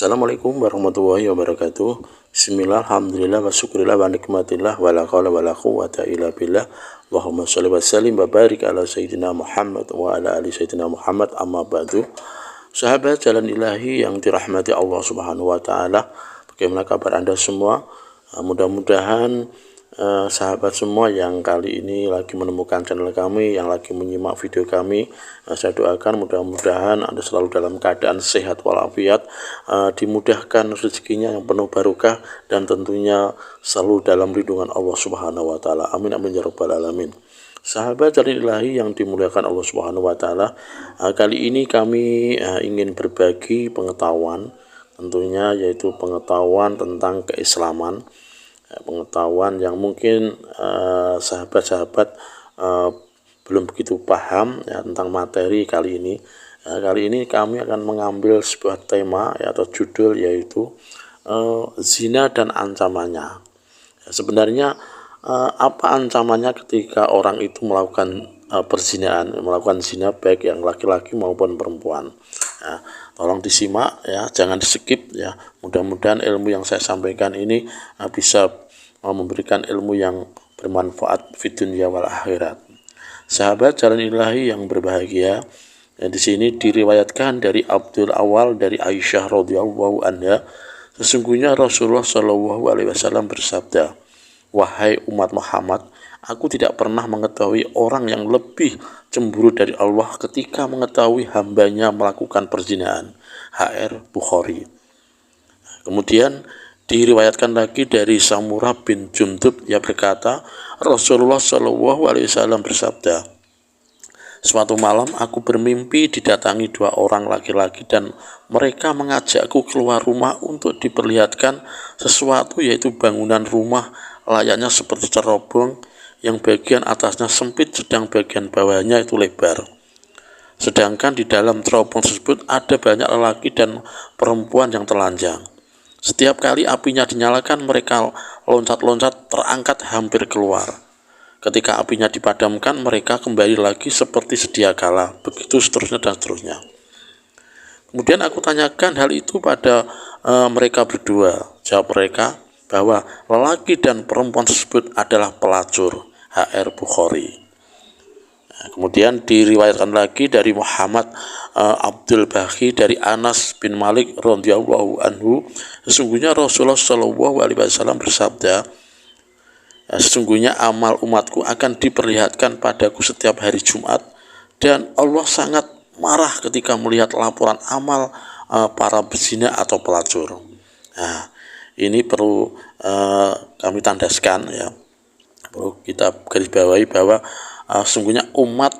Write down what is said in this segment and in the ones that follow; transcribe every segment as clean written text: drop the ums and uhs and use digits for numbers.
Assalamualaikum warahmatullahi wabarakatuh. Bismillah, alhamdulillah, wa syukurillah, wa nikmatillah, wa la qawla wa la quwwata illa billah. Allahumma sholli wa sallim wa barik ala sayyidina Muhammad wa ala ali sayyidina Muhammad, amma ba'du. Sahabat jalan ilahi yang dirahmati Allah subhanahu wa ta'ala, bagaimana kabar Anda semua? Mudah-mudahan sahabat semua yang kali ini lagi menemukan channel kami, yang lagi menyimak video kami, saya doakan mudah-mudahan Anda selalu dalam keadaan sehat walafiat, dimudahkan rezekinya yang penuh barokah, dan tentunya selalu dalam lindungan Allah subhanahu wa ta'ala. Amin amin ya rabbal alamin. Sahabat jalan ilahi yang dimuliakan Allah subhanahu wa ta'ala, kali ini kami ingin berbagi pengetahuan, tentunya yaitu pengetahuan tentang keislaman, pengetahuan yang mungkin sahabat-sahabat belum begitu paham ya, tentang materi kali ini. Kali ini kami akan mengambil sebuah tema atau judul, yaitu zina dan ancamannya. Sebenarnya apa ancamannya ketika orang itu melakukan perzinahan, melakukan zina, baik yang laki-laki maupun perempuan. Tolong disimak ya, jangan di skip ya. Mudah-mudahan ilmu yang saya sampaikan ini bisa memberikan ilmu yang bermanfaat di dunia wal akhirat. Sahabat jalan ilahi yang berbahagia, di sini diriwayatkan dari Abdul Awal dari Aisyah radhiyallahu anha, sesungguhnya Rasulullah shallallahu alaihi wasallam bersabda, "Wahai umat Muhammad, aku tidak pernah mengetahui orang yang lebih cemburu dari Allah ketika mengetahui hambanya melakukan perzinahan." HR Bukhari. Kemudian diriwayatkan lagi dari Samurah bin Jundub, yang berkata, Rasulullah Shallallahu Alaihi Wasallam bersabda, "Suatu malam aku bermimpi didatangi dua orang laki-laki dan mereka mengajakku keluar rumah untuk diperlihatkan sesuatu, yaitu bangunan rumah layaknya seperti cerobong yang bagian atasnya sempit sedang bagian bawahnya itu lebar. Sedangkan di dalam cerobong tersebut ada banyak lelaki dan perempuan yang telanjang. Setiap kali apinya dinyalakan, mereka loncat-loncat terangkat hampir keluar. Ketika apinya dipadamkan, mereka kembali lagi seperti sedia kala. Begitu seterusnya dan seterusnya. Kemudian aku tanyakan hal itu pada mereka berdua. Jawab mereka bahwa lelaki dan perempuan tersebut adalah pelacur." HR Bukhari. Kemudian diriwayatkan lagi dari Muhammad Abdul Baqi dari Anas bin Malik radhiyallahu anhu, sesungguhnya Rasulullah shallallahu alaihi wasallam bersabda, "Sesungguhnya amal umatku akan diperlihatkan padaku setiap hari Jumat, dan Allah sangat marah ketika melihat laporan amal para pezina atau pelacur." Nah, ini perlu kami tandaskan ya, perlu kita garis bawahi bahwa sesungguhnya umat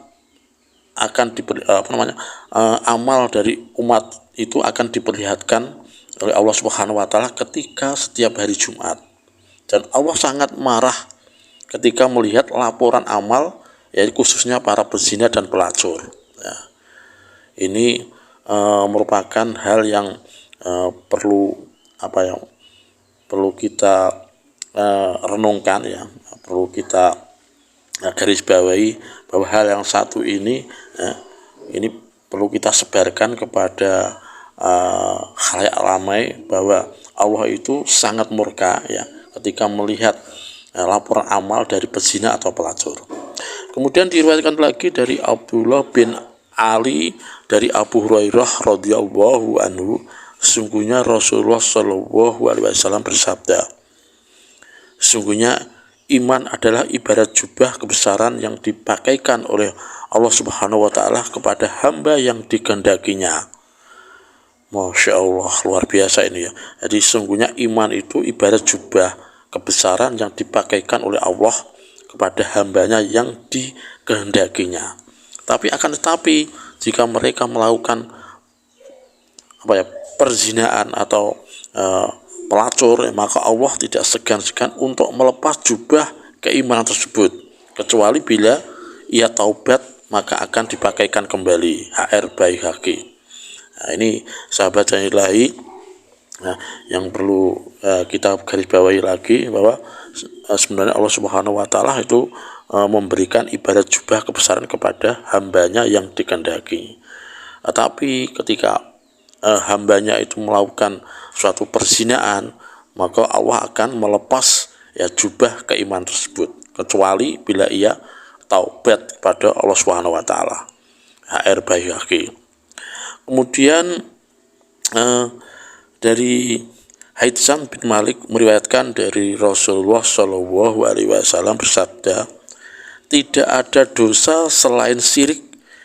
akan amal dari umat itu akan diperlihatkan oleh Allah Subhanahu wa taala ketika setiap hari Jumat. Dan Allah sangat marah ketika melihat laporan amal, yaitu khususnya para pezina dan pelacur. Ya. Ini merupakan hal yang perlu kita renungkan ya, perlu kita garis bawahi bahwa hal yang satu ini perlu kita sebarkan kepada khalayak ramai, bahwa Allah itu sangat murka ya ketika melihat laporan amal dari pezina atau pelacur. Kemudian diriwayatkan lagi dari Abdullah bin Ali dari Abu Hurairah radhiyallahu anhu, sesungguhnya Rasulullah shallallahu alaihi wasallam bersabda, "Sesungguhnya iman adalah ibarat jubah kebesaran yang dipakaikan oleh Allah Subhanahu wa ta'ala kepada hamba yang dikehendakinya." Masya Allah, luar biasa ini ya. Jadi sesungguhnya iman itu ibarat jubah kebesaran yang dipakaikan oleh Allah kepada hambanya yang dikehendakinya. Tapi akan tetapi jika mereka melakukan perzinaan atau pelacur, maka Allah tidak segan-segan untuk melepas jubah keimanan tersebut, kecuali bila ia taubat maka akan dipakaikan kembali. HR Baihaqi. Nah, ini sahabat jalan ilahi yang perlu kita garis bawahi lagi, bahwa sebenarnya Allah Subhanahu wa taala itu memberikan ibarat jubah kebesaran kepada hambanya yang dikehendaki. Tapi ketika hambanya itu melakukan suatu perzinaan, maka Allah akan melepas ya jubah keimanan tersebut, kecuali bila ia taubat kepada Allah Subhanahu wa taala. HR Baihaqi. Kemudian dari Haitsam bin Malik meriwayatkan dari Rasulullah Shallallahu Alaihi Wasallam bersabda, tidak ada dosa selain syirik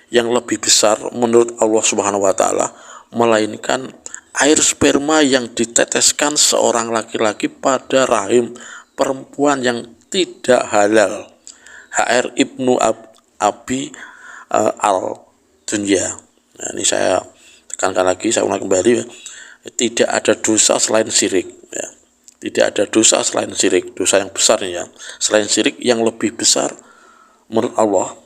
yang lebih besar menurut Allah Subhanahu Wa Taala melainkan air sperma yang diteteskan seorang laki-laki pada rahim perempuan yang tidak halal. HR Ibnu Abi Al-Dunya. Nah, ini saya tekankan lagi, saya ulang kembali ya. Tidak ada dosa selain syirik ya. Tidak ada dosa selain syirik, dosa yang besar ya, selain syirik yang lebih besar menurut Allah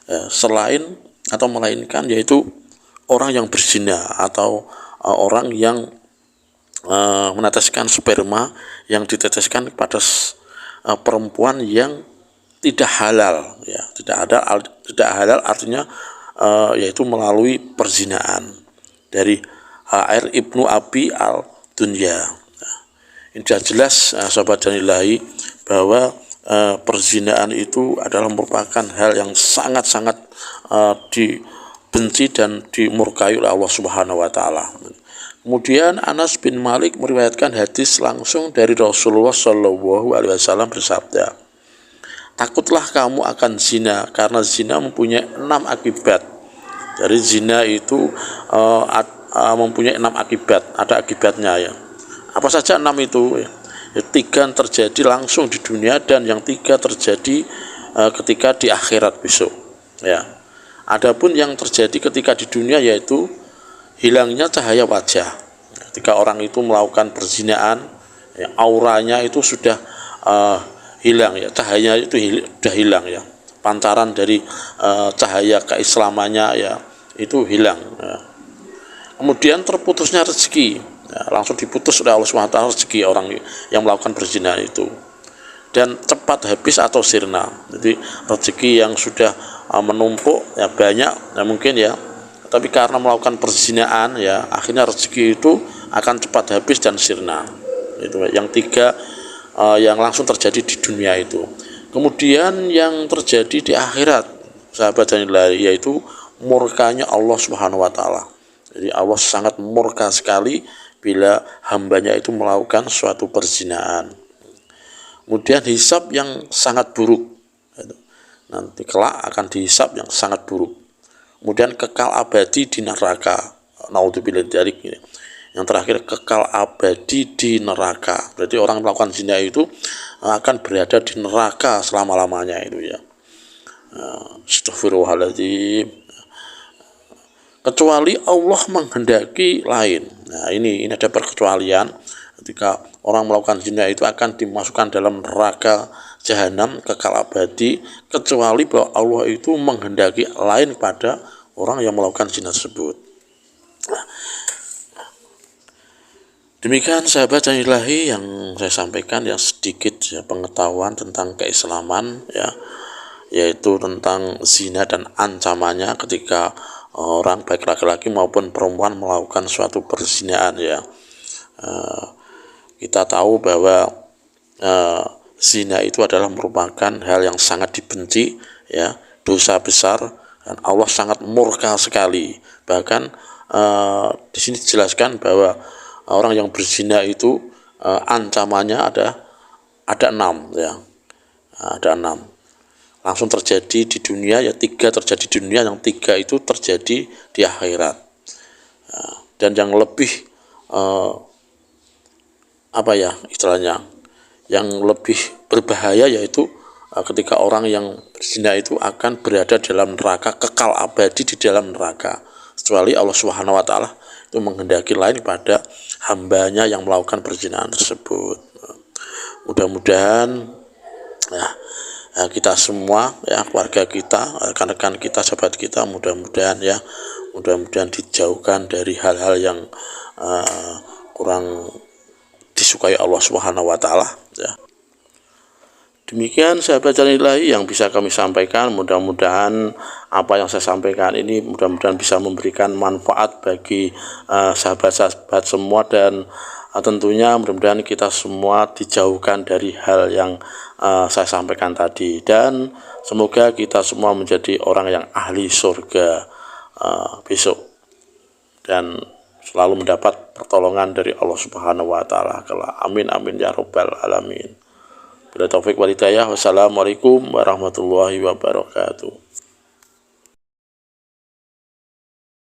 ya, selain atau melainkan yaitu orang yang berzina atau orang yang meneteskan sperma yang diteteskan kepada perempuan yang tidak halal ya. Tidak halal artinya yaitu melalui perzinaan. Dari HR Ibnu Abi Al-Dunya. Ini sudah jelas sahabat janilahi bahwa perzinaan itu adalah merupakan hal yang sangat-sangat dibenci dan dimurkai oleh Allah Subhanahu wa taala. Kemudian Anas bin Malik meriwayatkan hadis langsung dari Rasulullah Shallallahu Alaihi Wasallam bersabda, takutlah kamu akan zina karena zina mempunyai 6 akibat. Dari zina itu mempunyai 6 akibat, ada akibatnya ya. Apa saja 6 itu? Ya, 3 terjadi langsung di dunia dan yang 3 terjadi ketika di akhirat besok. Ya. Adapun yang terjadi ketika di dunia yaitu hilangnya cahaya wajah. Ketika orang itu melakukan perzinaan, ya, auranya itu sudah hilang ya, cahaya itu sudah hilang ya. Pancaran dari cahaya keislamannya ya itu hilang ya. Kemudian terputusnya rezeki ya, langsung diputus oleh Allah SWT rezeki orang yang melakukan perzinahan itu, dan cepat habis atau sirna. Jadi rezeki yang sudah menumpuk ya banyak ya mungkin ya, tapi karena melakukan perzinahan ya akhirnya rezeki itu akan cepat habis dan sirna. Itu yang 3 yang langsung terjadi di dunia itu. Kemudian yang terjadi di akhirat sahabat janilahi yaitu murkanya Allah Subhanahu wa taala. Jadi Allah sangat murka sekali bila hambanya itu melakukan suatu perzinaan. Kemudian hisab yang sangat buruk. Nanti kelak akan dihisab yang sangat buruk. Kemudian kekal abadi di neraka. Naudzubillah dzalik. Yang terakhir kekal abadi di neraka. Berarti orang melakukan zina itu akan berada di neraka selama-lamanya itu ya. Astaghfirullahaladzim. Kecuali Allah menghendaki lain. Nah ini ada perkecualian. Ketika orang melakukan zina itu akan dimasukkan dalam neraka jahanam kekal abadi, kecuali bahwa Allah itu menghendaki lain pada orang yang melakukan zina tersebut. Demikian sahabat janilahi yang saya sampaikan, yang sedikit ya, pengetahuan tentang keislaman ya, yaitu tentang zina dan ancamannya ketika orang baik laki-laki maupun perempuan melakukan suatu perzinaan ya. Kita tahu bahwa zina itu adalah merupakan hal yang sangat dibenci ya, dosa besar, dan Allah sangat murka sekali. Bahkan di sini dijelaskan bahwa orang yang berzina itu ancamannya ada 6 ya. Ada 6. Langsung terjadi di dunia ya, 3 terjadi di dunia, yang 3 itu terjadi di akhirat. Dan yang lebih istilahnya yang lebih berbahaya yaitu ketika orang yang berzina itu akan berada dalam neraka, kekal abadi di dalam neraka, kecuali Allah Subhanahu wa taala itu menghendaki lain pada hambanya yang melakukan perzinahan tersebut. Mudah-mudahan kita semua ya, keluarga kita, rekan-rekan kita, sahabat kita, mudah-mudahan dijauhkan dari hal-hal yang kurang disukai Allah Subhanahu wa taala ya. Demikian sahabat Jalan Ilahi yang bisa kami sampaikan. Mudah-mudahan apa yang saya sampaikan ini mudah-mudahan bisa memberikan manfaat bagi sahabat-sahabat semua, dan tentunya mudah-mudahan kita semua dijauhkan dari hal yang saya sampaikan tadi, dan semoga kita semua menjadi orang yang ahli surga besok dan selalu mendapat pertolongan dari Allah Subhanahu wa taala. Amin amin ya rabbal alamin. Bila taufik wal hidayah. Wassalamualaikum warahmatullahi wabarakatuh.